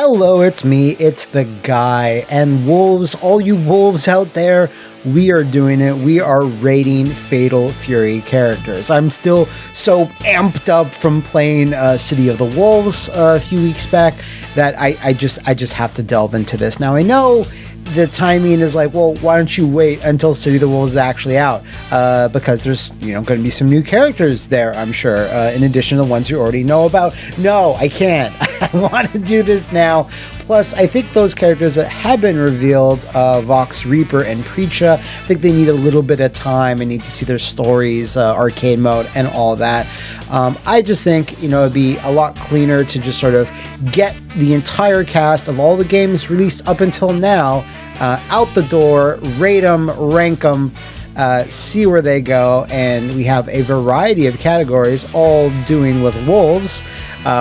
Hello, it's me, it's the guy, and wolves, all you wolves out there, we are doing it. We are rating Fatal Fury characters. I'm still so amped up from playing City of the Wolves a few weeks back that I just have to delve into this. Now, I know the timing is like, well, why don't you wait until City of the Wolves is actually out? Because there's, going to be some new characters there, I'm sure, in addition to the ones you already know about. No, I can't. I want to do this now. Plus, I think those characters that have been revealed, Vox Reaper and Preacha, I think they need a little bit of time and need to see their stories, arcade mode, and all that. I just think, it'd be a lot cleaner to just sort of get the entire cast of all the games released up until now out the door, rate them, rank them, see where they go, and we have a variety of categories all doing with wolves.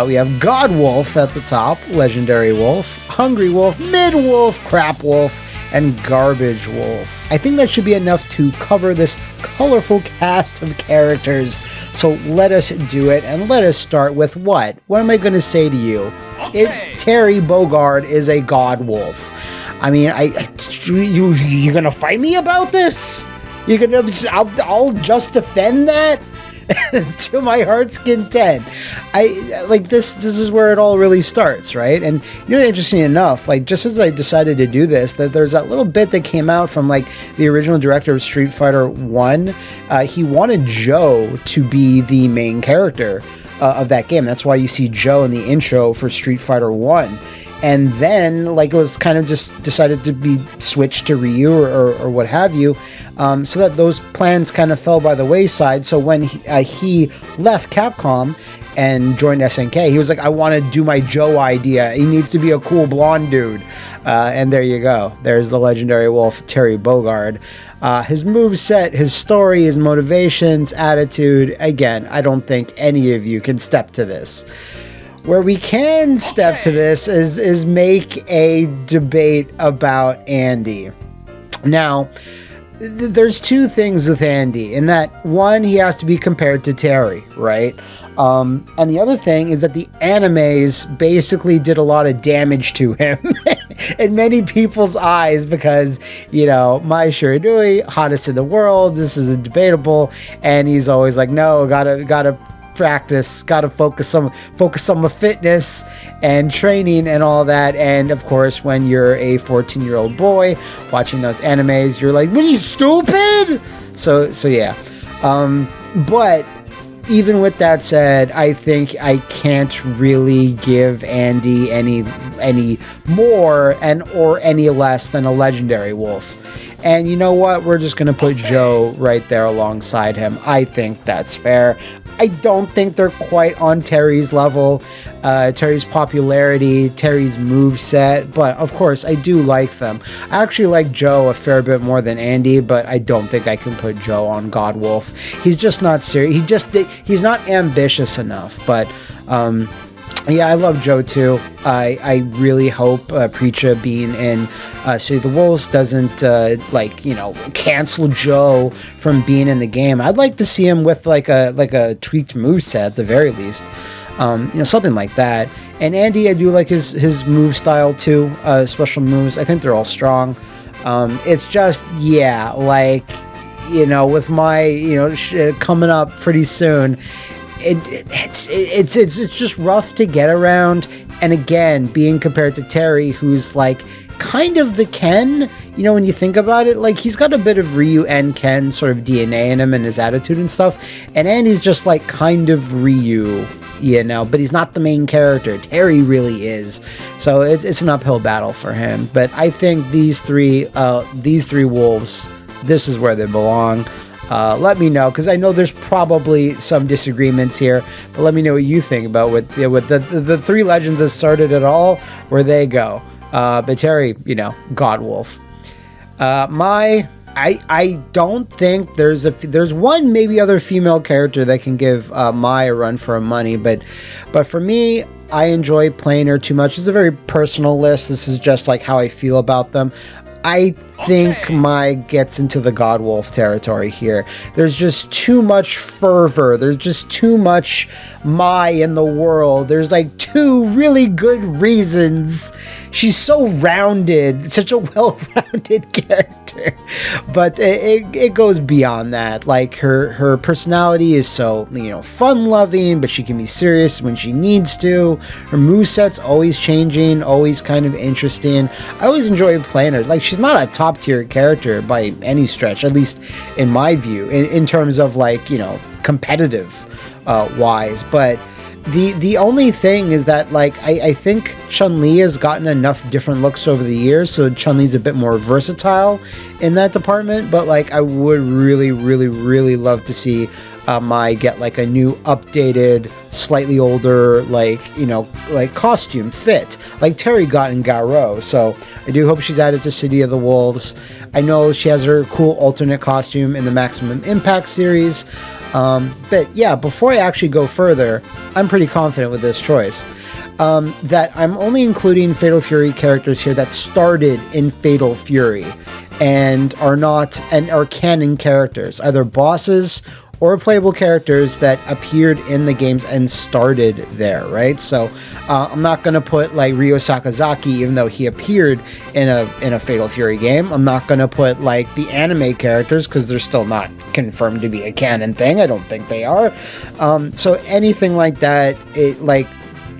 We have God Wolf at the top, Legendary Wolf, Hungry Wolf, Mid Wolf, Crap Wolf, and Garbage Wolf. I think that should be enough to cover this colorful cast of characters. So let us do it, and let us start with what? What am I going to say to you? Okay. Terry Bogard is a God Wolf. I mean, you're going to fight me about this? I'll just defend that to my heart's content. This is where it all really starts, right? And interesting enough, just as I decided to do this, that there's that little bit that came out from the original director of Street Fighter 1. He wanted Joe to be the main character of that game. That's why you see Joe in the intro for Street Fighter 1. And then, it was kind of just decided to be switched to Ryu or what have you, so that those plans kind of fell by the wayside. So when he left Capcom and joined SNK, he was like, I want to do my Joe idea. He needs to be a cool blonde dude. And there you go. There's the legendary wolf, Terry Bogard. His moveset, his story, his motivations, attitude. Again, I don't think any of you can step to this. Where we can step to this is make a debate about Andy. Now, there's two things with Andy, in that one, he has to be compared to Terry, right? And the other thing is that the animes basically did a lot of damage to him in many people's eyes because, Mai Shiranui, hottest in the world, this is debatable, and he's always like, no, gotta practice, gotta focus on my fitness and training and all that. And of course, when you're a 14-year-old boy watching those animes, you're like, what, are you stupid? So yeah. But even with that said, I think I can't really give Andy any more or any less than a legendary wolf. And you know what? We're just going to put Joe right there alongside him. I think that's fair. I don't think they're quite on Terry's level, Terry's popularity, Terry's moveset, but of course I do like them. I actually like Joe a fair bit more than Andy, but I don't think I can put Joe on God Wolf. He's just not serious. He's not ambitious enough, but yeah, I love Joe too. I really hope Preacha being in City of the Wolves doesn't cancel Joe from being in the game. I'd like to see him with like a tweaked moveset at the very least, something like that. And Andy, I do like his move style too. Special moves, I think they're all strong. It's just with my coming up pretty soon. It's just rough to get around, and again, being compared to Terry, who's kind of the Ken, when you think about it, he's got a bit of Ryu and Ken sort of DNA in him and his attitude and stuff, and Andy's just kind of Ryu, but he's not the main character. Terry really is, so it's an uphill battle for him. But I think these three wolves, this is where they belong. Let me know, because I know there's probably some disagreements here, but let me know what you think about with the three legends that started it all, where they go. But Terry, God Wolf. I don't think there's one maybe other female character that can give Mai a run for her money, but for me, I enjoy playing her too much. It's a very personal list. This is just how I feel about them. I think Mai gets into the God Wolf territory here. There's just too much fervor. There's just too much Mai in the world. There's like two really good reasons. She's so rounded, such a well-rounded character. But it goes beyond that. Like her personality is so, fun-loving, but she can be serious when she needs to. Her moveset's always changing, always kind of interesting. I always enjoy playing her. Like, she's not a top-tier character by any stretch, at least in my view, in terms of competitive wise. But the only thing is that I think Chun-Li has gotten enough different looks over the years, so Chun-Li's a bit more versatile in that department. But I would really, really, really love to see Mai get a new updated, slightly older costume fit like Terry got in Garo. So I do hope she's added to City of the Wolves. I know she has her cool alternate costume in the Maximum Impact series. But yeah, before I actually go further, I'm pretty confident with this choice. That I'm only including Fatal Fury characters here that started in Fatal Fury and are canon characters, either bosses or playable characters that appeared in the games and started there, right? So I'm not going to put Ryo Sakazaki, even though he appeared in a Fatal Fury game. I'm not going to put the anime characters because they're still not confirmed to be a canon thing. I don't think they are. So anything like that,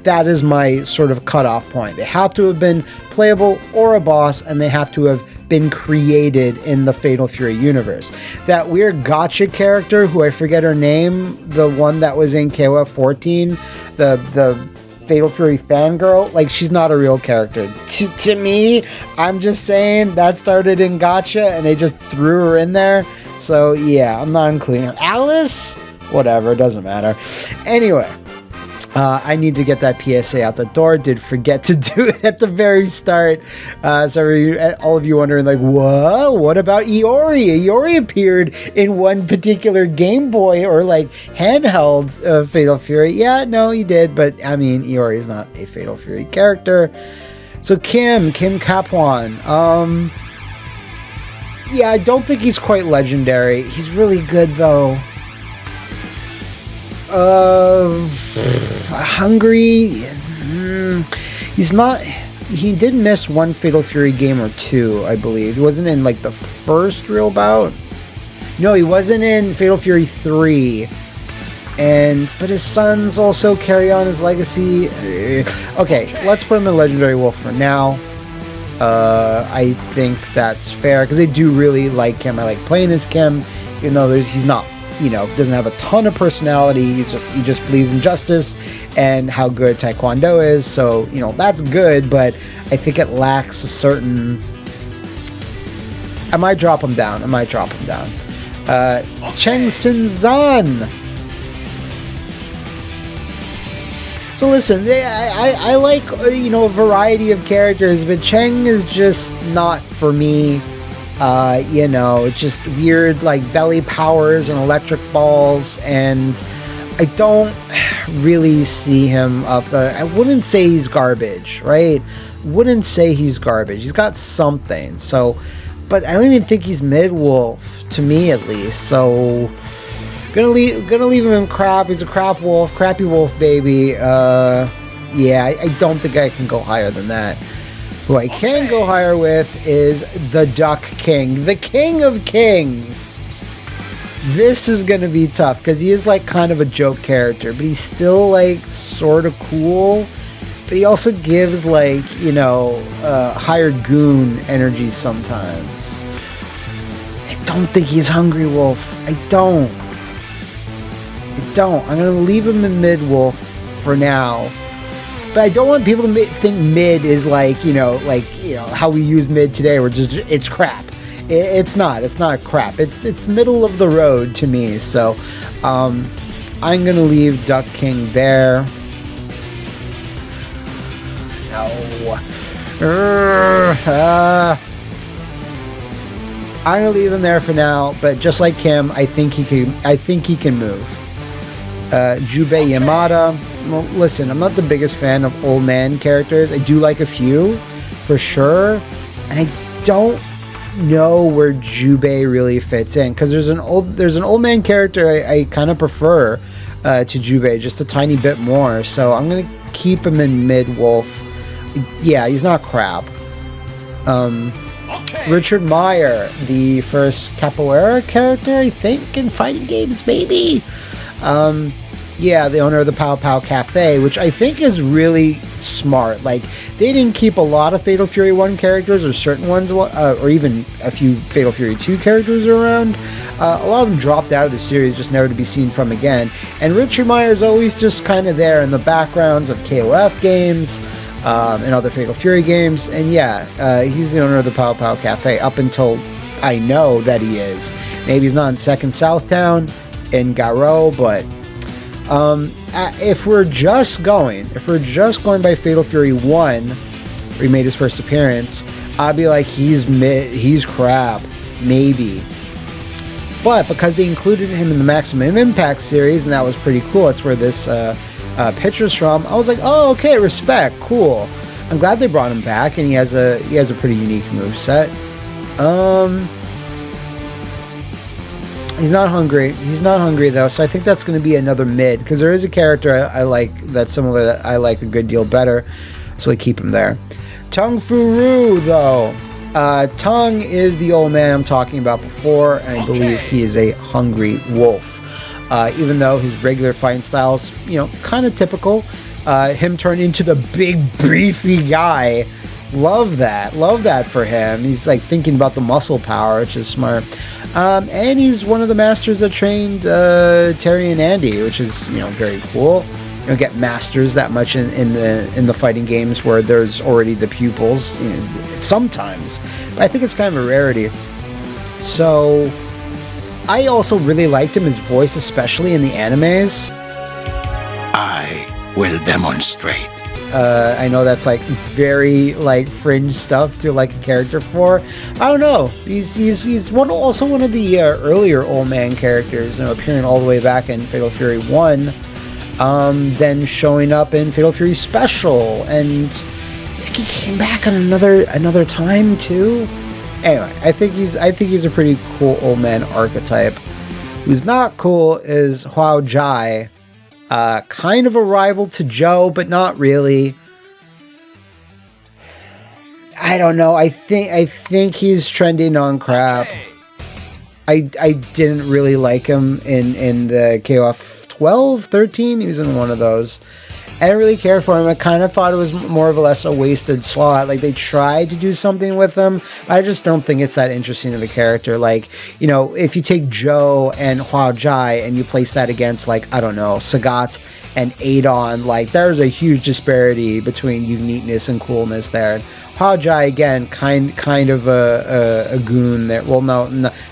that is my sort of cutoff point. They have to have been playable or a boss, and they have to have been created in the Fatal Fury universe. That weird gotcha character, who I forget her name, the one that was in KOF 14, the Fatal Fury fangirl, she's not a real character. To me, I'm just saying that started in gotcha and they just threw her in there. So yeah, I'm not including her. Alice? Whatever, doesn't matter. Anyway, I need to get that PSA out the door. Did forget to do it at the very start. So all of you wondering, what about Iori? Iori appeared in one particular Game Boy or handheld Fatal Fury. Yeah, no, he did. But I mean, Iori is not a Fatal Fury character. So Kim Kapuan. Yeah, I don't think he's quite legendary. He's really good though. Hungry. He's not. He did miss one Fatal Fury game or two, I believe. He wasn't in the first real bout. No, he wasn't in Fatal Fury 3. But his sons also carry on his legacy. Okay, let's put him in Legendary Wolf for now. I think that's fair because I do really like him. I like playing as Kim, even though he's not. Doesn't have a ton of personality. He just believes in justice and how good Taekwondo is. So, that's good, but I think it lacks a certain... I might drop him down. Cheng Sin-zan. So listen, I like, a variety of characters, but Cheng is just not for me. It's just weird, belly powers and electric balls, and I don't really see him up there. I wouldn't say he's garbage, right? Wouldn't say he's garbage. He's got something, but I don't even think he's mid-wolf, to me at least, so gonna leave him in crap. He's a crap wolf, crappy wolf baby. Yeah, I don't think I can go higher than that. Who I can go higher with is the Duck King, the King of Kings. This is going to be tough because he is kind of a joke character, but he's still sort of cool. But he also gives hired goon energy sometimes. I don't think he's Hungry Wolf. I don't. I'm going to leave him in Mid Wolf for now. But I don't want people to think mid is how we use mid today, where it's crap. It's not crap. It's middle of the road to me. So I'm gonna leave Duck King there. No. I'm gonna leave him there for now. But just like him, I think he can move. Jubei Yamada. Well, listen, I'm not the biggest fan of old man characters. I do like a few, for sure. And I don't know where Jubei really fits in, because there's an old man character I kind of prefer to Jubei just a tiny bit more, so I'm gonna keep him in mid wolf. Yeah, he's not crap. Richard Meyer, the first capoeira character, I think, in fighting games, maybe. Yeah, the owner of the Pow Pow Cafe, which I think is really smart. Like, they didn't keep a lot of Fatal Fury 1 characters, or certain ones, or even a few Fatal Fury 2 characters around. A lot of them dropped out of the series, just never to be seen from again. And Richard Meyer is always just kind of there in the backgrounds of KOF games, and other Fatal Fury games. And yeah, he's the owner of the Pow Pow Cafe, up until I know that he is. Maybe he's not in Second Southtown, in Garo, but if we're just going by Fatal Fury 1, where he made his first appearance, I'd be like, he's crap, maybe. But because they included him in the Maximum Impact series, and that was pretty cool, that's where this picture's from, I was like, oh, okay, respect, cool. I'm glad they brought him back, and he has a pretty unique moveset. He's not hungry though, so I think that's going to be another mid, because there is a character I like that's similar that I like a good deal better, so I keep him there. Tung Fu-Ru though, Tung is the old man I'm talking about before, and I believe he is a hungry wolf. Even though his regular fighting style's, kind of typical, him turn into the big beefy guy. Love that for him. He's like thinking about the muscle power, which is smart. And he's one of the masters that trained Terry and Andy, which is very cool. You don't get masters that much in the fighting games where there's already the pupils. Sometimes, but I think it's kind of a rarity. So I also really liked him, his voice, especially in the animes. I will demonstrate. I know that's like very like fringe stuff to like a character for. I don't know. He's also one of the earlier old man characters, appearing all the way back in Fatal Fury 1, then showing up in Fatal Fury Special, and I think he came back on another time too. Anyway, I think he's a pretty cool old man archetype. Who's not cool is Huao Jai. Kind of a rival to Joe, but not really. I don't know. I think he's trending on crap. I didn't really like him in the KOF 12, 13. He was in one of those. I didn't really care for him. I kind of thought it was more or less a wasted slot. Like, they tried to do something with him. I just don't think it's that interesting of a character. Like, if you take Joe and Huao Jai and you place that against, like, I don't know, Sagat and Adon, like, there's a huge disparity between uniqueness and coolness there. And Huao Jai, again, kind of a goon there. Well, no,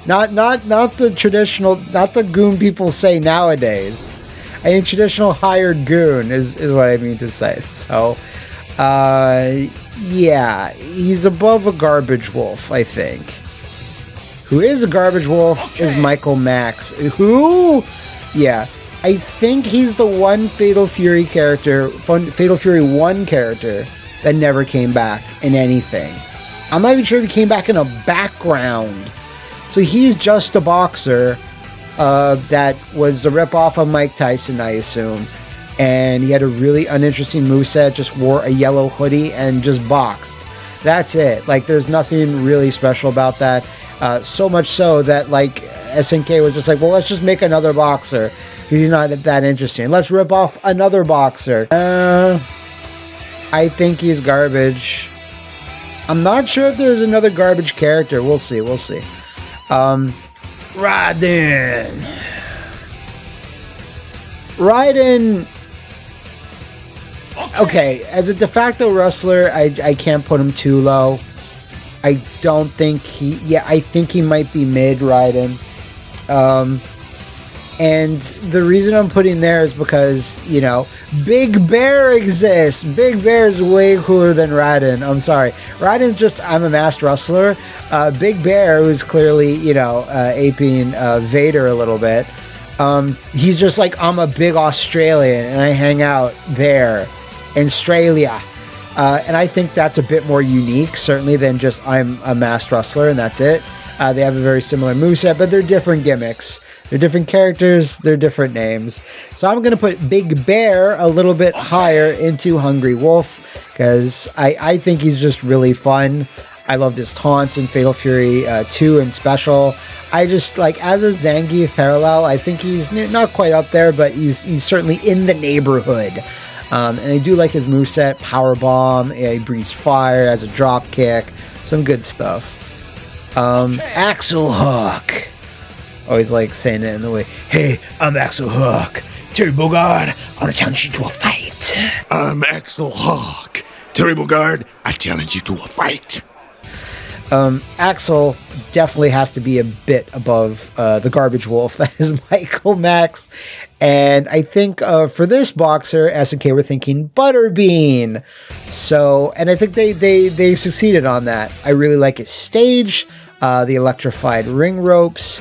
not the traditional, not the goon people say nowadays. I mean, traditional hired goon is what I mean to say. So, yeah, he's above a garbage wolf, I think. Who is a garbage wolf is Michael Max. Who? Yeah, I think he's the one Fatal Fury character, Fatal Fury 1 character, that never came back in anything. I'm not even sure if he came back in a background. So he's just a boxer. That was a ripoff of Mike Tyson, I assume. And he had a really uninteresting moveset, just wore a yellow hoodie and just boxed. That's it. Like, there's nothing really special about that. So much so that, like, SNK was just like, well, let's just make another boxer. Because he's not that interesting. Let's rip off another boxer. I think he's garbage. I'm not sure if there's another garbage character. We'll see. Raiden. Okay, as a de facto wrestler, I can't put him too low. I don't think I think he might be mid Raiden. And the reason I'm putting there is because, Big Bear exists. Big Bear is way cooler than Raiden. I'm sorry. Raiden's just, I'm a masked wrestler. Big Bear, who's clearly, aping Vader a little bit. He's just like, I'm a big Australian and I hang out there in Australia. And I think that's a bit more unique, certainly, than just I'm a masked wrestler and that's it. They have a very similar moveset, but they're different gimmicks. They're different characters, they're different names. So I'm going to put Big Bear a little bit higher into Hungry Wolf, because I think he's just really fun. I loved his taunts in Fatal Fury 2 and Special. I just, like, as a Zangief parallel, I think he's not quite up there, but he's certainly in the neighborhood. And I do like his moveset, Power Bomb, he breathes fire, has a drop kick, some good stuff. Axel Hook. Always like saying it in the way, hey, I'm Axel Hook. Terry Bogard, I want to challenge you to a fight. I'm Axel Hawk. Terry Bogard, I challenge you to a fight. Axel definitely has to be a bit above the garbage wolf that is Michael Max. And I think for this boxer, SNK were thinking Butterbean. So, and I think they succeeded on that. I really like his stage, the electrified ring ropes.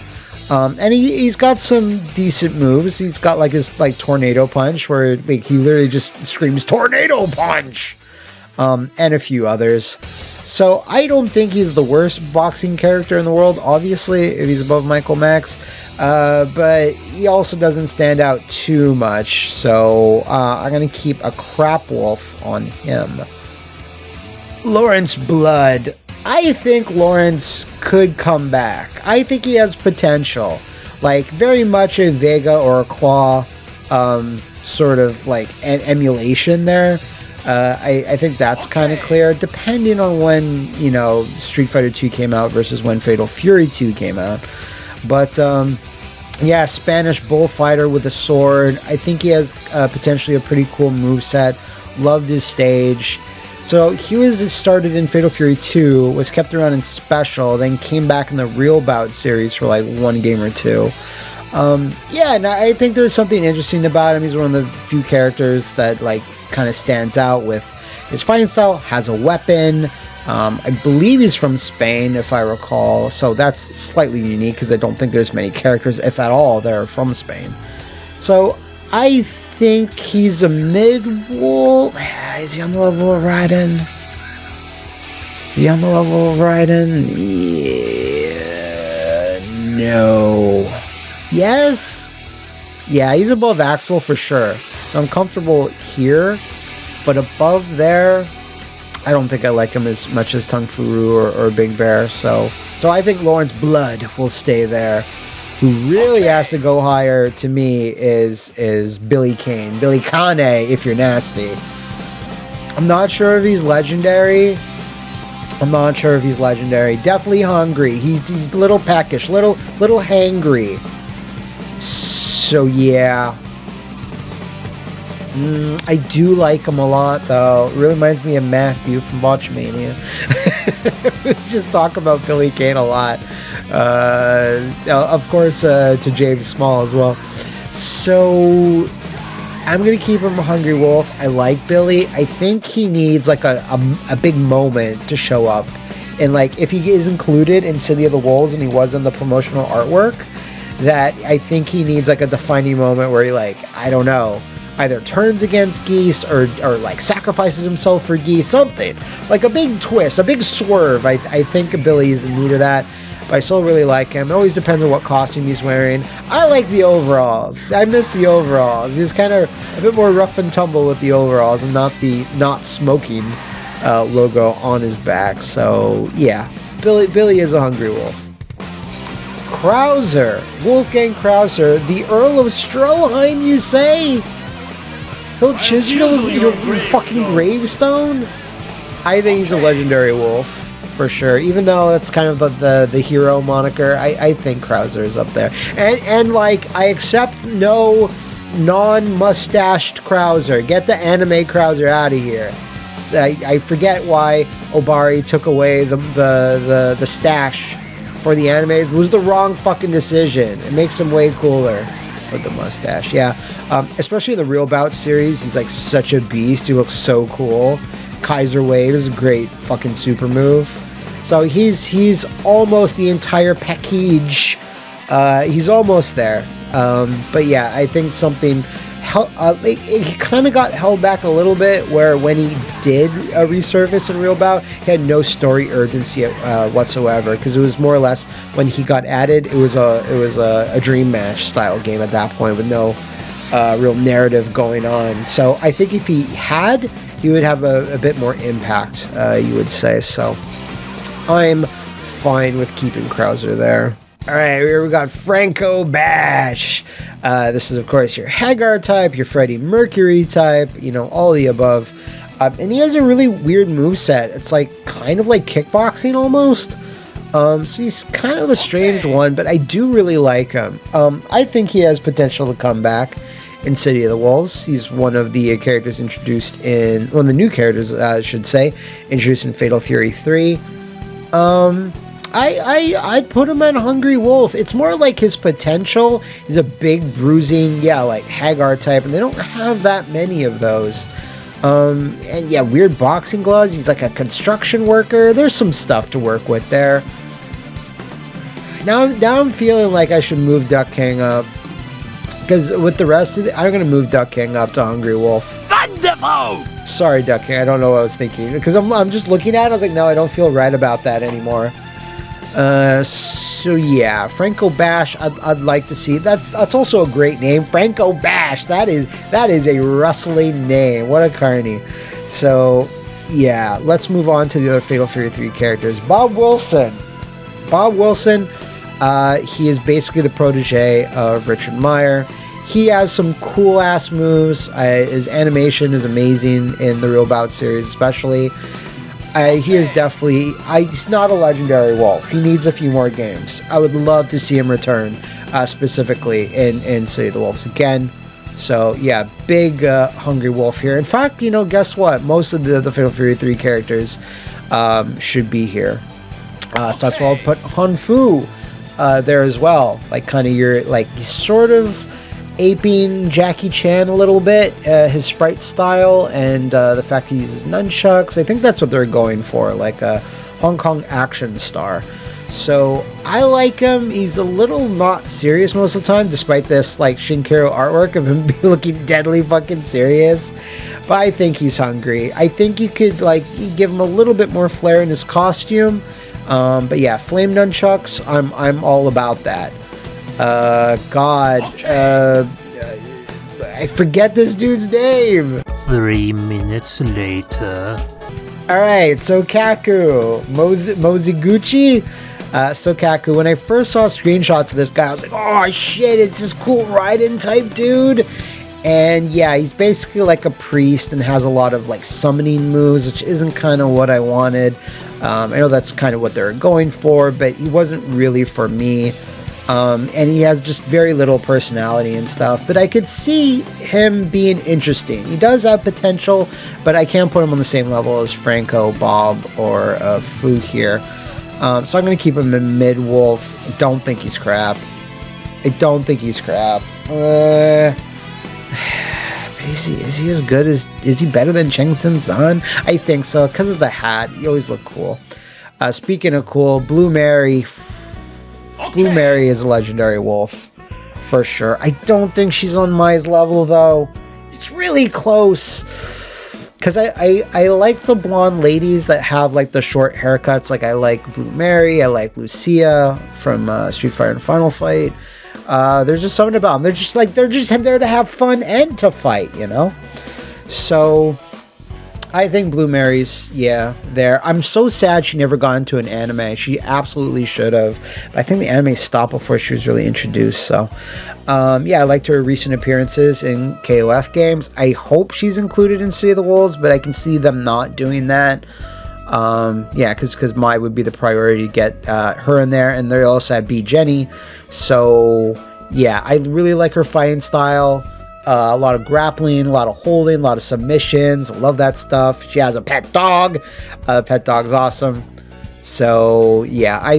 And he's got some decent moves. He's got like his tornado punch where like he literally just screams tornado punch, and a few others. So I don't think he's the worst boxing character in the world, obviously, if he's above Michael Max. But he also doesn't stand out too much. So I'm going to keep a crap wolf on him. Lawrence Blood. I think Lawrence could come back. I think he has potential. Like, very much a Vega or a Claw sort of like an emulation there. I think that's kind of clear, depending on when, Street Fighter 2 came out versus when Fatal Fury 2 came out. But, yeah, Spanish bullfighter with a sword. I think he has potentially a pretty cool moveset. Loved his stage. So he was started in Fatal Fury 2, was kept around in Special, then came back in the Real Bout series for like one game or two. I think there's something interesting about him. He's one of the few characters that like kind of stands out with his fighting style, has a weapon. I believe he's from Spain, if I recall. So that's slightly unique because I don't think there's many characters, if at all, that are from Spain. So I think he's a mid-wolf. Is he on the level of Raiden? Is he on the level of Raiden? Yeah. No. Yes? Yeah, he's above Axel for sure. So I'm comfortable here. But above there, I don't think I like him as much as Tung Fu or Big Bear. So I think Lawrence Blood will stay there. Who really has to go higher to me is Billy Kane. Billy Kane, if you're nasty. I'm not sure if he's legendary. Definitely hungry. He's a little peckish, little hangry. So yeah. I do like him a lot, though. It really reminds me of Matthew from Botchmania. We just talk about Billy Kane a lot. Of course, to James Small as well. So I'm going to keep him a Hungry Wolf. I like Billy. I think he needs like a big moment to show up. And like if he is included in City of the Wolves and he was in the promotional artwork, that I think he needs like a defining moment where he I don't know, either turns against Geese or like sacrifices himself for Geese, something. Like a big twist, a big swerve. I think Billy is in need of that. But I still really like him. It always depends on what costume he's wearing. I like the overalls. I miss the overalls. He's kind of a bit more rough and tumble with the overalls and not the not smoking logo on his back. So yeah, Billy is a Hungry Wolf. Krauser, Wolfgang Krauser, the Earl of Stroheim, you say? He'll chisel your fucking gravestone? I think he's a legendary wolf, for sure. Even though that's kind of the hero moniker, I think Krauser is up there. And like, I accept no non-mustached Krauser. Get the anime Krauser out of here. I forget why Obari took away the stash for the anime. It was the wrong fucking decision. It makes him way cooler with the mustache. Yeah, especially in the Real Bout series, he's like such a beast. He looks so cool. Kaiser Wave is a great fucking super move. So he's almost the entire package. He's almost there. But yeah, I think something he kind of got held back a little bit, where when he did resurface in Real Bout, he had no story urgency whatsoever, because it was more or less when he got added, it was a dream match style game at that point with no real narrative going on. So I think if he had, he would have a bit more impact, you would say. So I'm fine with keeping Krauser there. All right, here we got Franco Bash. This is, of course, your Hagar type, your Freddie Mercury type, all the above. And he has a really weird moveset. It's kind of like kickboxing almost. So he's kind of a strange one, but I do really like him. I think he has potential to come back in City of the Wolves. He's one of the characters introduced in, one of the new characters, I should say, introduced in Fatal Fury 3. I'd put him at Hungry Wolf. It's more like his potential. He's a big, bruising, like Hagar type, and they don't have that many of those. And yeah, weird boxing gloves. He's like a construction worker. There's some stuff to work with there. Now I'm feeling like I should move Duck King up, because with the rest of I'm going to move Duck King up to Hungry Wolf. Wonderful! Sorry, Duck King. I don't know what I was thinking, because I'm just looking at it. I was like, no, I don't feel right about that anymore. So yeah, Franco Bash, I'd like to see. That's also a great name, Franco Bash. That is a wrestling name. What a carny. So yeah, let's move on to the other Fatal Fury 3 characters. Bob Wilson, he is basically the protege of Richard Meyer. He has some cool ass moves. His animation is amazing in the Real Bout series, especially. He is definitely, he's not a legendary wolf. He needs a few more games. I would love to see him return, specifically in City of the Wolves again. So yeah, big Hungry Wolf here. In fact, guess what? Most of the Fatal Fury 3 characters should be here. So that's why I'll put Han Fu there as well. He's sort of aping Jackie Chan a little bit, his sprite style, and the fact he uses nunchucks. I think that's what they're going for, like a Hong Kong action star. So I like him. He's a little not serious most of the time, despite this Shinkiro artwork of him looking deadly fucking serious. But I think he's hungry. I think you could give him a little bit more flair in his costume. But yeah, flame nunchucks, I'm all about that. I forget this dude's name. 3 minutes later. Alright, Sokaku. Moziguchi? Sokaku. When I first saw screenshots of this guy, I was like, oh shit, it's this cool Raiden type dude. And yeah, he's basically like a priest and has a lot of summoning moves, which isn't kind of what I wanted. I know that's kind of what they're going for, but he wasn't really for me. And he has just very little personality and stuff, but I could see him being interesting. He does have potential, but I can't put him on the same level as Franco, Bob, or Fu here. So I'm going to keep him in mid-wolf. I don't think he's crap. Is he as good as... Is he better than Cheng Sin Zan? I think so, because of the hat. You always look cool. Speaking of cool, Blue Mary... Blue Mary is a legendary wolf, for sure. I don't think she's on Mai's level, though. It's really close. Because I like the blonde ladies that have, the short haircuts. I like Blue Mary. I like Lucia from Street Fighter and Final Fight. There's just something about them. They're just there to have fun and to fight, So... I think Blue Mary's, there. I'm so sad she never got into an anime. She absolutely should have. But I think the anime stopped before she was really introduced. So, I liked her recent appearances in KOF games. I hope she's included in City of the Wolves, but I can see them not doing that. Because Mai would be the priority to get her in there. And they also have B. Jenny. So, I really like her fighting style. A lot of grappling, a lot of holding, a lot of submissions. Love that stuff. She has a pet dog. Pet dog's awesome. So yeah,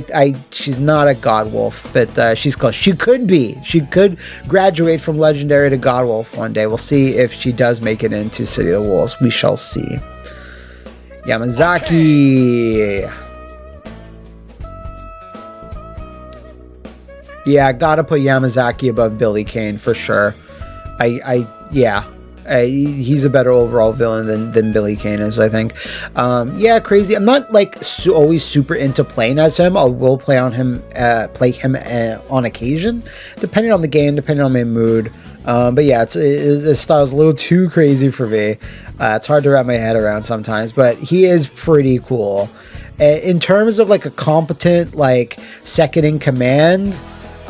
she's not a God Wolf, but she's close. She could be. She could graduate from legendary to God Wolf one day. We'll see if she does make it into City of the Wolves. We shall see. Yamazaki. Yeah, gotta put Yamazaki above Billy Kane for sure. Yeah. He's a better overall villain than Billy Kane is, I think. Yeah, crazy. I'm not like always super into playing as him. I will play him on occasion, depending on the game, depending on my mood. But yeah, his style's a little too crazy for me. It's hard to wrap my head around sometimes, but he is pretty cool. In terms of like a competent like second in command,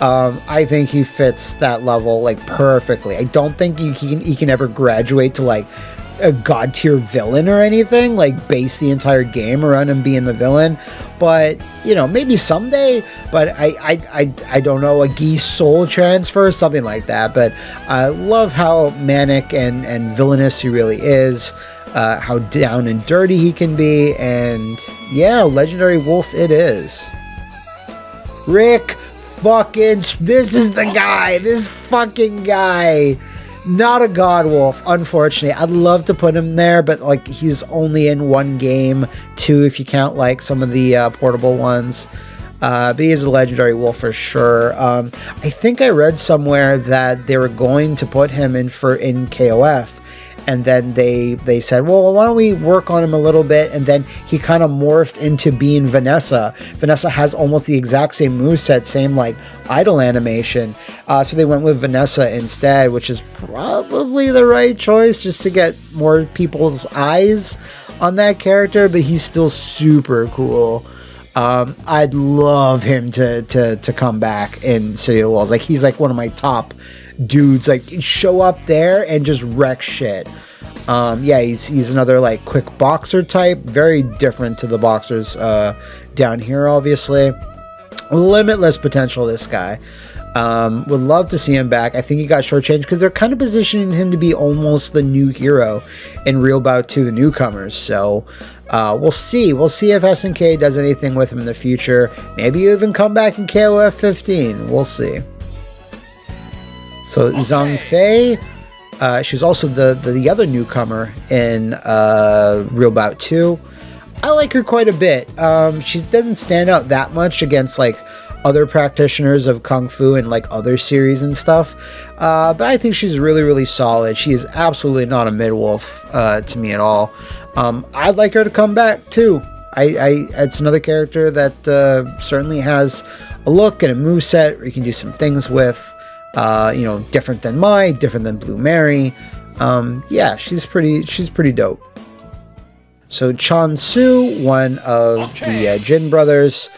I think he fits that level like perfectly. I don't think he can ever graduate to like a god tier villain or anything, like base the entire game around him being the villain. But you know, maybe someday. But I don't know, a geese soul transfer, something like that. But I love how manic and villainous he really is. How down and dirty he can be, and yeah, legendary wolf it is. Rick. This is the guy. This fucking guy. Not a god wolf, unfortunately. I'd love to put him there, but like he's only in one game, two if you count like some of the portable ones. But he is a legendary wolf for sure. I think I read somewhere that they were going to put him in KOF. And then they said, well, why don't we work on him a little bit? And then he kind of morphed into being Vanessa. Vanessa has almost the exact same moveset, same like idle animation. So they went with Vanessa instead, which is probably the right choice just to get more people's eyes on that character. But he's still super cool. I'd love him to come back in City of the Walls. Like he's like one of my top dudes, like show up there and just wreck shit. Yeah, he's another like quick boxer type, very different to the boxers down here, obviously. Limitless potential, this guy. Would love to see him back. I think he got shortchanged because they're kind of positioning him to be almost the new hero in Real Bout 2, the newcomers. So we'll see. We'll see if SNK does anything with him in the future. Maybe even come back in KOF 15. We'll see. So Zhang Fei, she's also the other newcomer in Real Bout 2. I like her quite a bit. She doesn't stand out that much against like other practitioners of Kung Fu and like other series and stuff. But I think she's really, really solid. She is absolutely not a mid-wolf to me at all. I'd like her to come back too. It's another character that certainly has a look and a moveset where you can do some things with. Different than Mai, different than Blue Mary. Yeah, she's pretty dope. So Chan Su, one of the Jin brothers,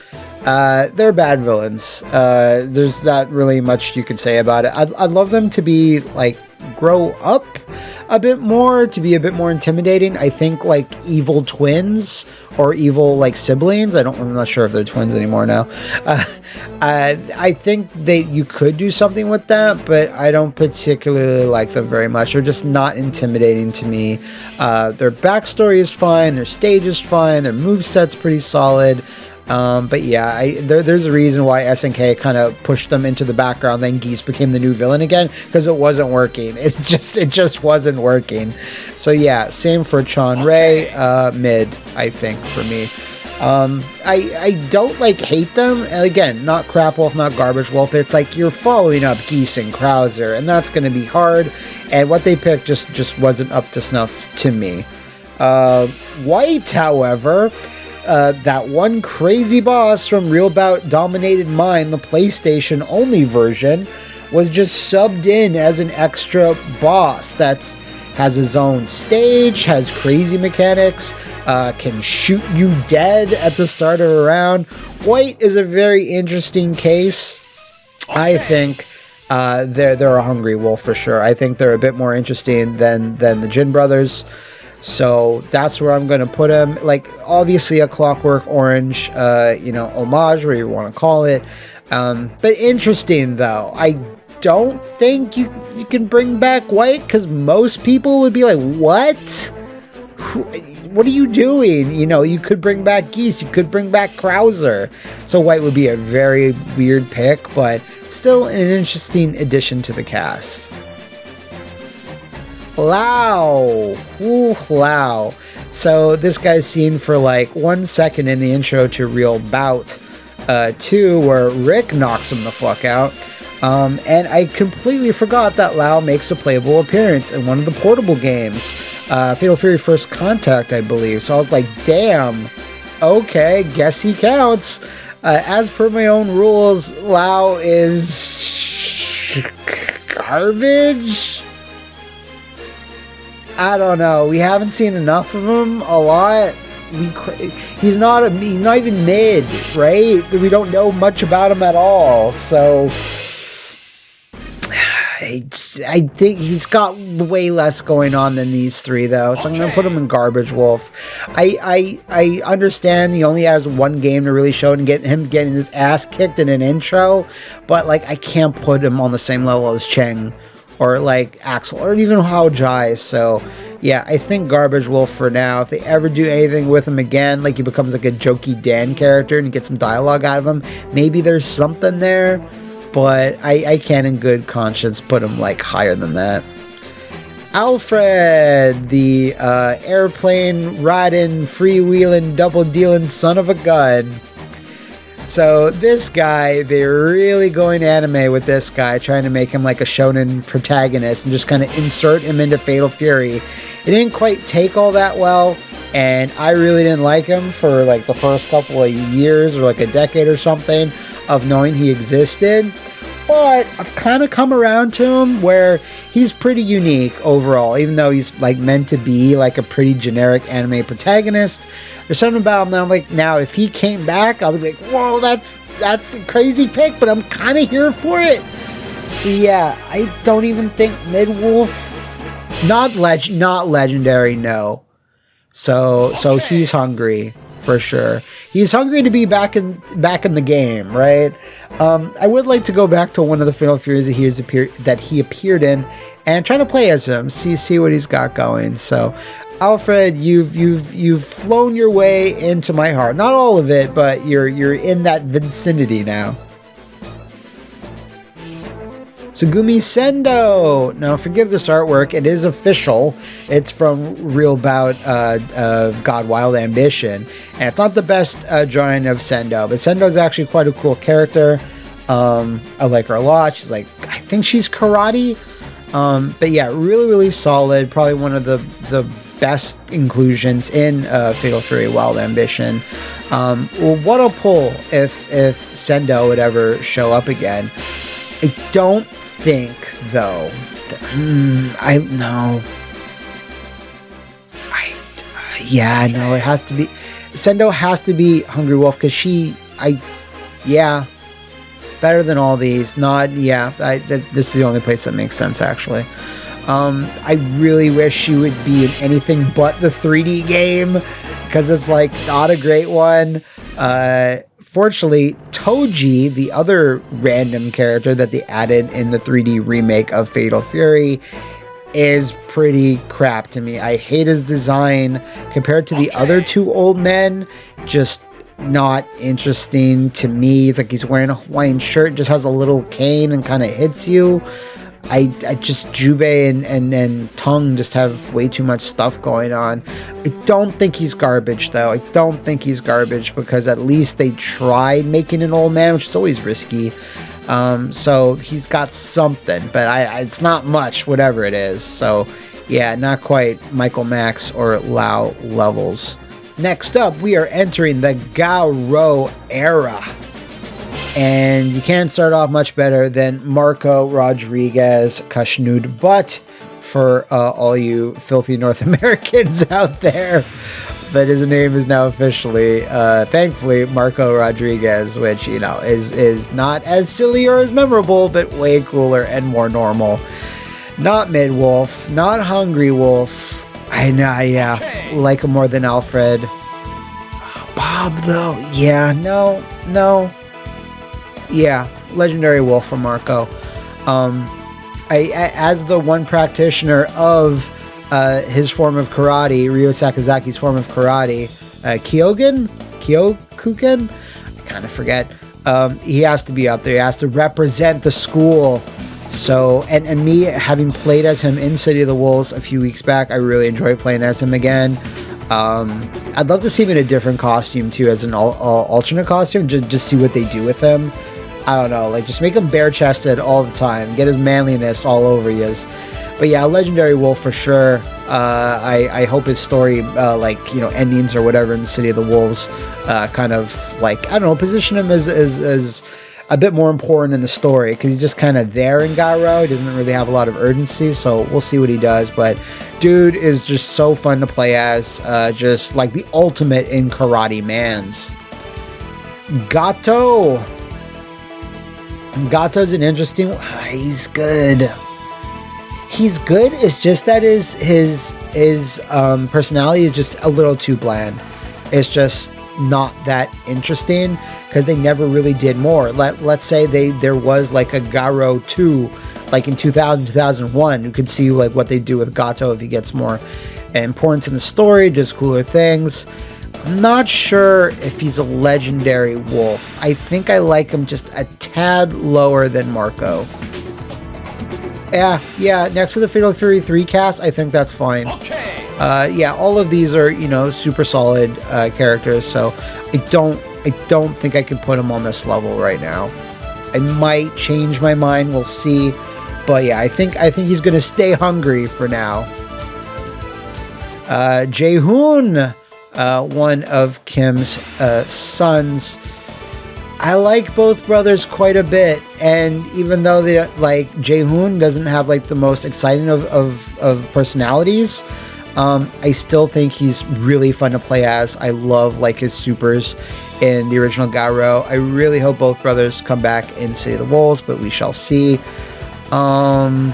they're bad villains. There's not really much you can say about it. I'd love them to be like grow up a bit more, to be a bit more intimidating. I think like evil twins or evil like siblings. I'm not sure if they're twins anymore now. I think you could do something with that, but I don't particularly like them very much. They're just not intimidating to me. Their backstory is fine, their stage is fine, their moveset's pretty solid. But yeah, there's a reason why SNK kind of pushed them into the background. Then Geese became the new villain again because it wasn't working. It just wasn't working. So yeah, same for Chan Rei, mid, I think for me. I don't like hate them. And again, not crap wolf, not garbage wolf. It's like you're following up Geese and Krauser, and that's going to be hard. And what they picked just wasn't up to snuff to me. White, however. That one crazy boss from Real Bout Dominated Mine, the PlayStation only version, was just subbed in as an extra boss that has his own stage, has crazy mechanics, can shoot you dead at the start of a round. White is a very interesting case. I think they're a hungry wolf for sure. I think they're a bit more interesting than the Jin brothers. So that's where I'm going to put him. Like, obviously a Clockwork Orange, homage, whatever you want to call it. But interesting, though. I don't think you can bring back White, because most people would be like, what? What are you doing? You could bring back Geese. You could bring back Krauser. So White would be a very weird pick, but still an interesting addition to the cast. Lao. Ooh, Lao. So this guy's seen for like 1 second in the intro to Real Bout 2, where Rick knocks him the fuck out. And I completely forgot that Lao makes a playable appearance in one of the portable games, Fatal Fury First Contact, I believe. So I was like, damn, okay, guess he counts. As per my own rules, Lao is garbage? I don't know. We haven't seen enough of him a lot. He's not even mid, right? We don't know much about him at all. So I think he's got way less going on than these three, though. So I'm going to put him in Garbage Wolf. I understand he only has one game to really show and get him getting his ass kicked in an intro, but like I can't put him on the same level as Cheng or like Axel or even Hao Jai. So yeah, I think Garbage Wolf for now. If they ever do anything with him again, like he becomes like a jokey Dan character and you get some dialogue out of him, maybe there's something there. But I can't in good conscience put him like higher than that. Alfred, the airplane riding, freewheeling, double dealing son of a gun. So this guy, they're really going anime with this guy, trying to make him like a shonen protagonist and just kind of insert him into Fatal Fury. It didn't quite take all that well, and I really didn't like him for like the first couple of years or like a decade or something of knowing he existed. But I've kind of come around to him where he's pretty unique overall, even though he's like meant to be like a pretty generic anime protagonist. There's something about him that I'm like, now if he came back, I'll be like, whoa, that's a crazy pick, but I'm kind of here for it. So yeah, I don't even think Midwolf, not legendary, no. So he's hungry for sure. He's hungry to be back in the game, right? I would like to go back to one of the Fatal Furies that he appeared in and try to play as him, see what he's got going. So Alfred, you've flown your way into my heart. Not all of it, but you're in that vicinity now. Tsugumi Sendo. Now, forgive this artwork. It is official. It's from Real Bout God Wild Ambition. And it's not the best drawing of Sendo, but Sendo's actually quite a cool character. I like her a lot. She's like, I think she's karate. But yeah, really, really solid. Probably one of the best inclusions in Fatal Fury Wild Ambition. Well, what a pull if Sendo would ever show up again. I don't think, though, it has to be, Sendo has to be Hungry Wolf, because better than all these, this is the only place that makes sense, actually. I really wish she would be in anything but the 3D game, because it's like not a great one. Fortunately, Toji, the other random character that they added in the 3D remake of Fatal Fury, is pretty crap to me. I hate his design compared to the other two old men. Just not interesting to me. It's like he's wearing a Hawaiian shirt, just has a little cane and kind of hits you. I just, Jubei and Tung just have way too much stuff going on. I don't think he's garbage, though. I don't think he's garbage, because at least they tried making an old man, which is always risky. So he's got something, but it's not much, whatever it is. So yeah, not quite Michael Max or Lao levels. Next up, we are entering the Gao era. And you can't start off much better than Marco Rodriguez Kashnud Butt for all you filthy North Americans out there. But his name is now officially, thankfully, Marco Rodriguez, which, is not as silly or as memorable, but way cooler and more normal. Not Midwolf, not Hungry Wolf. I know, yeah. Like him more than Alfred. Bob, though. Yeah, no. Yeah, Legendary Wolf from Marco. As the one practitioner of his form of karate, Ryo Sakazaki's form of karate, Kyokugen? I kind of forget. He has to be up there. He has to represent the school. So, and me having played as him in City of the Wolves a few weeks back, I really enjoy playing as him again. I'd love to see him in a different costume too, as an alternate costume, just see what they do with him. I don't know, like just make him bare-chested all the time. Get his manliness all over you. But yeah, legendary wolf for sure. I hope his story, like, you know, endings or whatever in the City of the Wolves, kind of like, I don't know, position him as a bit more important in the story, because he's just kind of there in Garo. He doesn't really have a lot of urgency, so we'll see what he does. But dude is just so fun to play as, just like the ultimate in karate mans. Gato. Gato's an interesting. He's good. He's good. It's just that his personality is just a little too bland. It's just not that interesting, because they never really did more. Let's say there was like a Garo 2, like in 2001. You could see like what they do with Gato if he gets more importance in the story, just cooler things. I'm not sure if he's a legendary wolf. I think I like him just a tad lower than Marco. Yeah, next to the Fatal Fury 3 cast, I think that's fine. Okay. Yeah, all of these are, you know, super solid characters, so I don't think I can put him on this level right now. I might change my mind, we'll see. But yeah, I think he's gonna stay hungry for now. Jae-hoon, one of Kim's sons. I like both brothers quite a bit, and even though they like Jae-hoon doesn't have like the most exciting of personalities, I still think he's really fun to play as. I love like his supers in the original Garo. I really hope both brothers come back in City of the Wolves, but we shall see. No,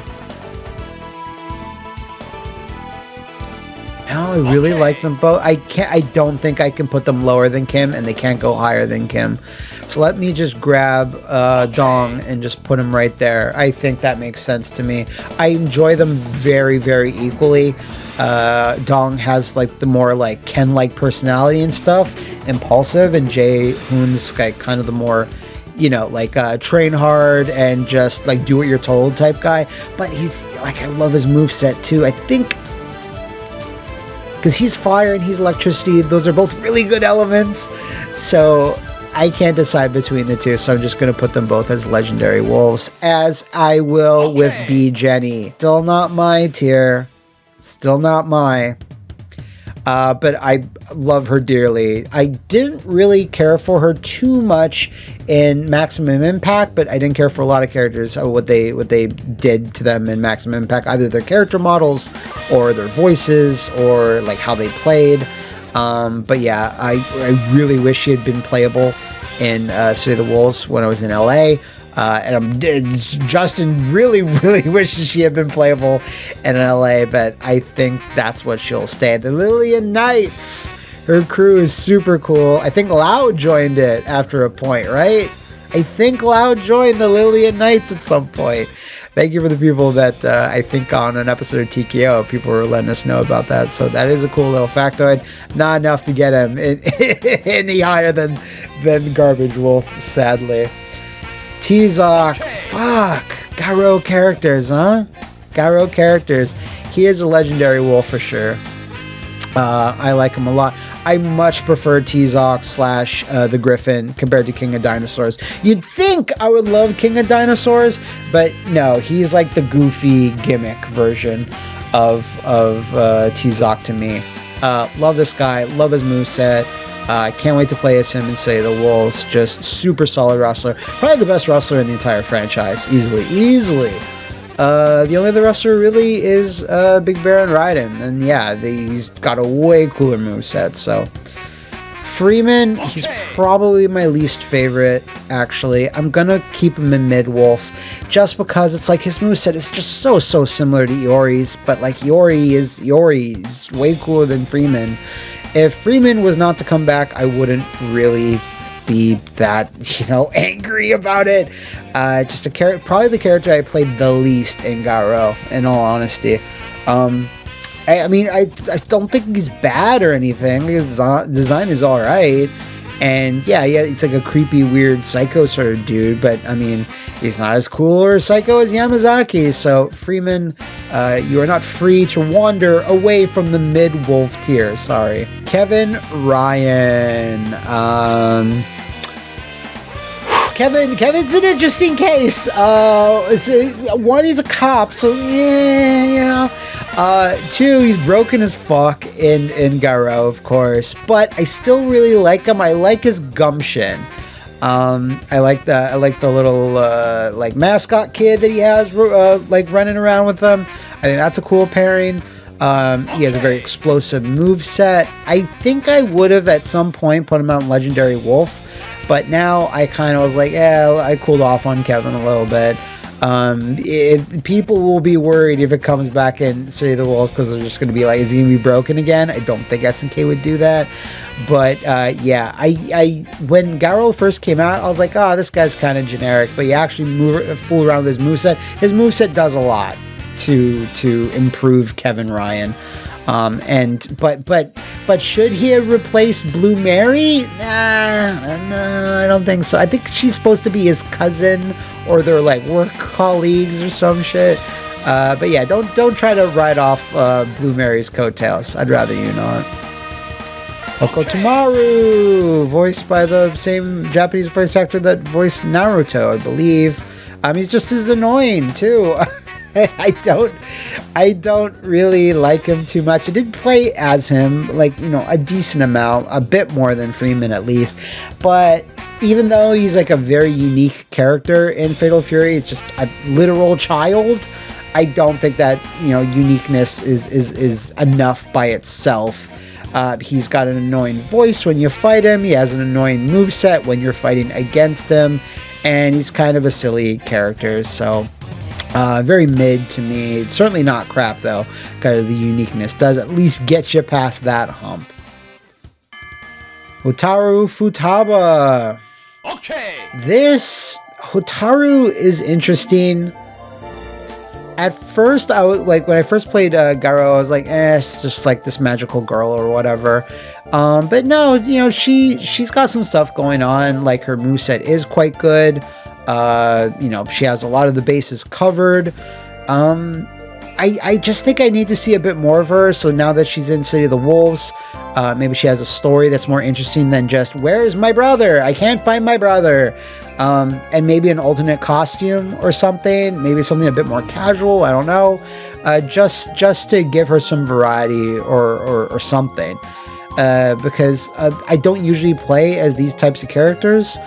I really like them both. I don't think I can put them lower than Kim, and they can't go higher than Kim. So let me just grab Dong and just put him right there. I think that makes sense to me. I enjoy them very, very equally. Dong has like the more like Ken-like personality and stuff, impulsive, and Jae-hoon's like kind of the more, you know, like train hard and just like do what you're told type guy. But he's like, I love his moveset too. I think because he's fire and he's electricity, those are both really good elements. So I can't decide between the two, so I'm just going to put them both as legendary wolves, as I will with B. Jenny. Still not my tier. Still not my. But I love her dearly. I didn't really care for her too much in Maximum Impact, but I didn't care for a lot of characters, what they did to them in Maximum Impact, either their character models or their voices or like how they played. But yeah, I really wish she had been playable in City of the Wolves when I was in LA. And Justin really, really wishes she had been playable in LA, but I think that's what she'll stay. The Lillian Knights, her crew is super cool. I think Lau joined it after a point, right? I think Lau joined the Lillian Knights at some point. Thank you for the people that I think on an episode of TKO, people were letting us know about that. So that is a cool little factoid. Not enough to get him any higher than Garbage Wolf, sadly. T-Zoc, fuck, Garo characters, huh? Garo characters. He is a legendary wolf for sure. I like him a lot. I much prefer T-Zoc / the Griffin compared to King of Dinosaurs. You'd think I would love King of Dinosaurs, but no, he's like the goofy gimmick version of T-Zoc to me. Love this guy, love his moveset. Can't wait to play as him and City of the Wolves. Just super solid wrestler. Probably the best wrestler in the entire franchise. Easily. The only other wrestler really is Big Baron Raiden. And yeah, he's got a way cooler moveset. So Freeman, he's probably my least favorite, actually. I'm going to keep him in mid-wolf just because it's like his moveset is just so similar to Iori's. But like Iori is way cooler than Freeman. If Freeman was not to come back, I wouldn't really be that, angry about it. Just probably the character I played the least in Garo, in all honesty. I don't think he's bad or anything. His design is all right. And yeah, it's like a creepy, weird psycho sort of dude, but I mean, he's not as cool or psycho as Yamazaki. So Freeman, you are not free to wander away from the mid-wolf tier. Sorry. Kevin Ryan. Kevin's an interesting case. One, he's a cop, so yeah, you know. Two, he's broken as fuck in Garo, of course, but I still really like him. I like his gumption. I like the little like mascot kid that he has like running around with him. I think that's a cool pairing. He has a very explosive move set. I think I would have at some point put him out in Legendary Wolf, but now I kind of was like, I cooled off on Kevin a little bit. People will be worried if it comes back in City of the Wolves because they're just going to be like, is he going to be broken again? I don't think SNK would do that. But yeah, I when Garo first came out, I was like, this guy's kind of generic. But you actually fool around with his moveset. His moveset does a lot to improve Kevin Ryan. But should he have replaced Blue Mary? Nah, I don't think so. I think she's supposed to be his cousin, or they're like work colleagues or some shit. But yeah, don't try to ride off Blue Mary's coattails. I'd rather you not. Okotomaru, voiced by the same Japanese voice actor that voiced Naruto, I believe. He's just as annoying too. I don't really like him too much. I did play as him, like, you know, a decent amount, a bit more than Freeman at least. But even though he's like a very unique character in Fatal Fury, it's just a literal child. I don't think that, you know, uniqueness is enough by itself. He's got an annoying voice when you fight him. He has an annoying moveset when you're fighting against him. And he's kind of a silly character, so very mid to me. Certainly not crap, though, because the uniqueness does at least get you past that hump. Hotaru Futaba. Okay. This Hotaru is interesting. At first, I was like, when I first played Garo, I was like, it's just like this magical girl or whatever. But no, you know, she's got some stuff going on. Like, her moveset is quite good. You know, she has a lot of the bases covered. I just think I need to see a bit more of her. So now that she's in City of the Wolves, maybe she has a story that's more interesting than just, where's my brother? I can't find my brother. And maybe an alternate costume or something, maybe something a bit more casual. I don't know. Just to give her some variety or something. Because I don't usually play as these types of characters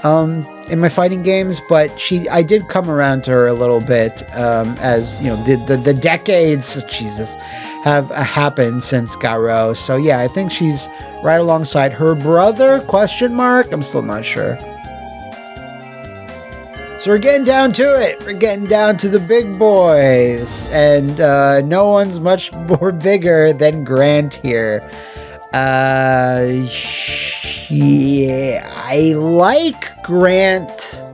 in my fighting games, but I did come around to her a little bit as, you know, the decades, Jesus, have happened since Garo. So yeah, I think she's right alongside her brother, ? I'm still not sure. So we're getting down to it. We're getting down to the big boys. And no one's much more bigger than Grant here. Yeah, I like Grant.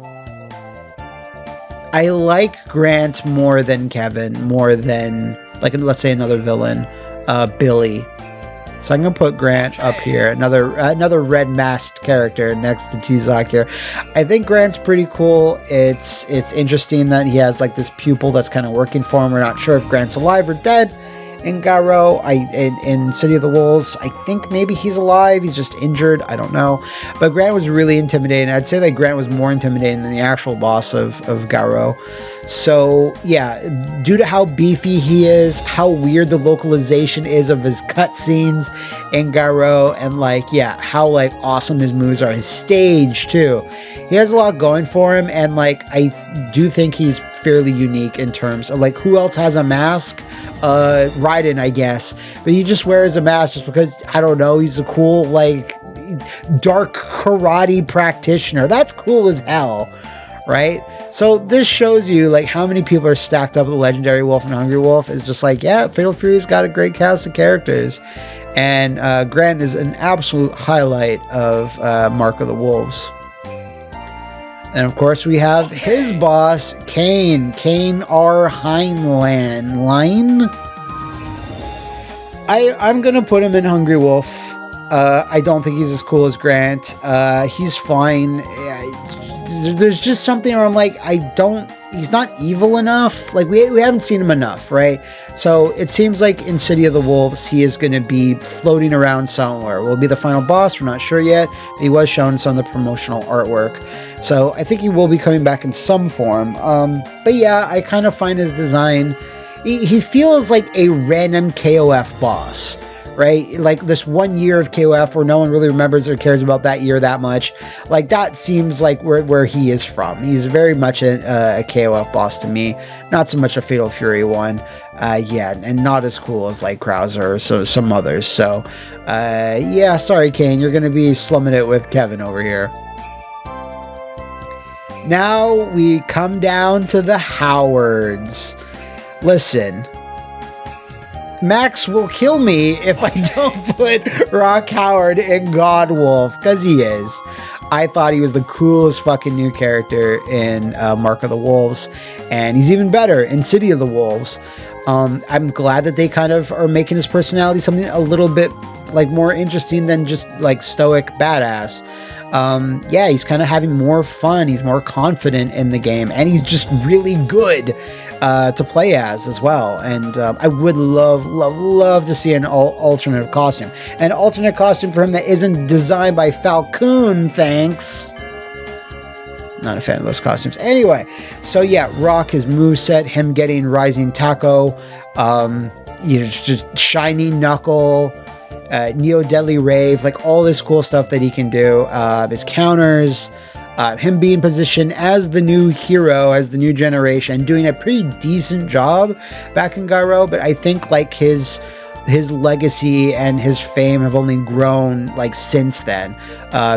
I like Grant more than Kevin, more than, like, let's say another villain, Billy. So I'm gonna put Grant up here, another red masked character next to T-Zoc here. I think Grant's pretty cool. It's interesting that he has like this pupil that's kind of working for him. We're not sure if Grant's alive or dead in Garo. In City of the Wolves, I think maybe he's alive. He's just injured. I don't know. But Grant was really intimidating. I'd say that Grant was more intimidating than the actual boss of Garo. So yeah, due to how beefy he is, how weird the localization is of his cutscenes in Garo, and like, yeah, how like awesome his moves are, his stage too. He has a lot going for him, and like, I do think he's fairly unique in terms of like, who else has a mask? Raiden, I guess, but he just wears a mask just because, I don't know, he's a cool like dark karate practitioner. That's cool as hell, right? So this shows you like how many people are stacked up with Legendary Wolf and Hungry Wolf. Is just like, yeah, Fatal Fury's got a great cast of characters, and Grant is an absolute highlight of Mark of the Wolves. And of course we have his boss, Kane R. Heinlein. I'm gonna put him in Hungry Wolf. I don't think he's as cool as Grant. He's fine. There's just something where I'm like, I don't he's not evil enough. Like we haven't seen him enough, right? So it seems like in City of the Wolves, he is going to be floating around somewhere. Will it be the final boss? We're not sure yet. He was shown some of the promotional artwork. So I think he will be coming back in some form. But yeah, I kind of find his design, he feels like a random KOF boss, right? Like this 1 year of KOF where no one really remembers or cares about that year that much. Like that seems like where he is from. He's very much a KOF boss to me. Not so much a Fatal Fury one. Yeah, and not as cool as like Krauser or some others. So yeah, sorry Kane, you're going to be slumming it with Kevin over here. Now we come down to the Howards. Listen, Max will kill me if I don't put Rock Howard in Godwolf, because he is. I thought he was the coolest fucking new character in Mark of the Wolves, and he's even better in City of the Wolves. I'm glad that they kind of are making his personality something a little bit like more interesting than just like stoic badass. Yeah, he's kind of having more fun. He's more confident in the game, and he's just really good to play as well. And I would love to see an alternate costume. An alternate costume for him that isn't designed by Falcon, thanks. Not a fan of those costumes. Anyway, so yeah, Rock, his moveset, him getting Rising Taco, just Shiny Knuckle, Neo Deadly Rave, like all this cool stuff that he can do. His counters, him being positioned as the new hero, as the new generation, doing a pretty decent job back in Gyro, but I think like his legacy and his fame have only grown like since then,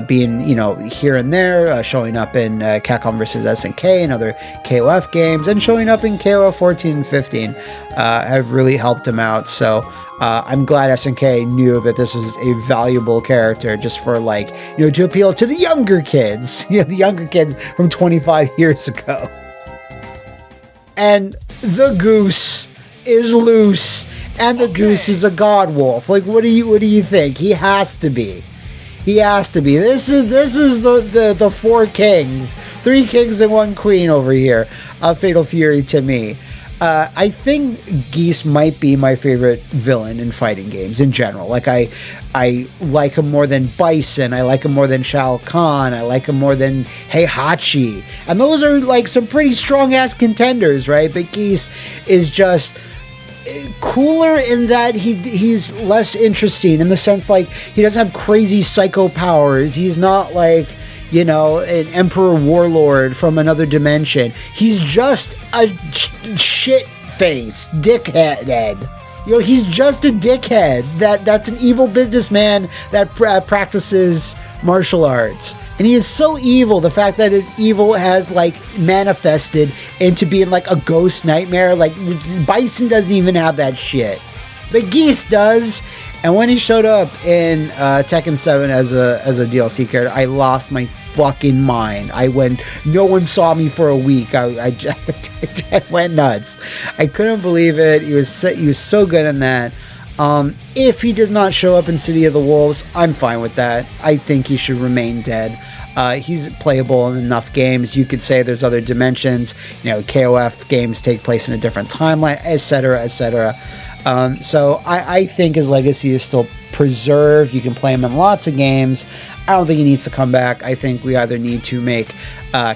being, here and there, showing up in Capcom vs. SNK and other KOF games, and showing up in KOF 14 and 15 have really helped him out. So I'm glad SNK knew that this was a valuable character just for to appeal to the younger kids, the younger kids from 25 years ago. And the goose is loose, and the goose is a god wolf. Like, what do you think? He has to be. He has to be. This is the four kings, three kings and one queen over here of Fatal Fury to me. I think Geese might be my favorite villain in fighting games in general. Like I like him more than Bison. I like him more than Shao Kahn. I like him more than Heihachi. And those are like some pretty strong ass contenders, right? But Geese is just cooler in that he's less interesting in the sense like he doesn't have crazy psycho powers. He's not like an emperor warlord from another dimension. He's just a shit face dickhead. He's just a dickhead that's an evil businessman that practices martial arts. And he is so evil. The fact that his evil has manifested into being like a ghost nightmare. Like Bison doesn't even have that shit, but Geese does. And when he showed up in Tekken 7 as a DLC character, I lost my fucking mind. No one saw me for a week. I went nuts. I couldn't believe it. He was so good in that. If he does not show up in City of the Wolves, I'm fine with that. I think he should remain dead. He's playable in enough games. You could say there's other dimensions. KOF games take place in a different timeline, etc., etc. So I think his legacy is still preserved. You can play him in lots of games. I don't think he needs to come back. I think we either need to make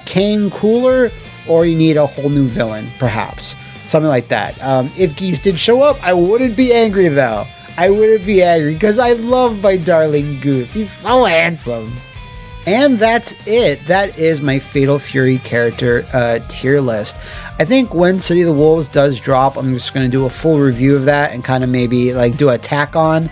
Kane cooler, or you need a whole new villain, perhaps. Something like that. If Geese did show up, I wouldn't be angry, though. I wouldn't be angry, because I love my darling Goose. He's so handsome. And that's it. That is my Fatal Fury character tier list. I think when City of the Wolves does drop, I'm just going to do a full review of that and kind of maybe do a tack on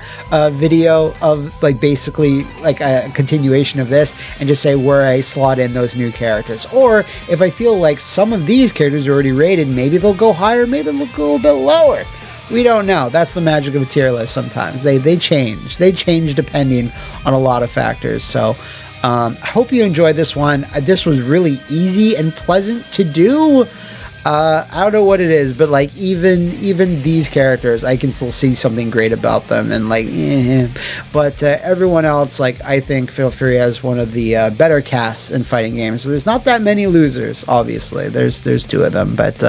video of basically a continuation of this, and just say where I slot in those new characters. Or if I feel like some of these characters are already rated, maybe they'll go higher, maybe they'll go a bit lower. We don't know. That's the magic of a tier list sometimes. They change. They change depending on a lot of factors. So I hope you enjoyed this one. This was really easy and pleasant to do. I don't know what it is, but like even these characters, I can still see something great about them, and like, but everyone else, like I think Fatal Fury has one of the better casts in fighting games. So there's not that many losers. Obviously, there's two of them, but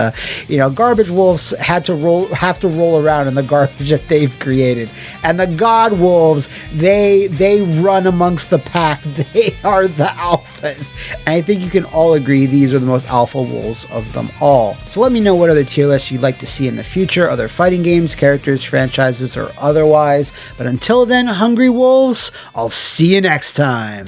Garbage Wolves have to roll around in the garbage that they've created, and the God Wolves, they run amongst the pack. They are the alphas, and I think you can all agree these are the most alpha wolves of them all. So let me know what other tier lists you'd like to see in the future, other fighting games, characters, franchises, or otherwise. But until then, Hungry Wolves, I'll see you next time.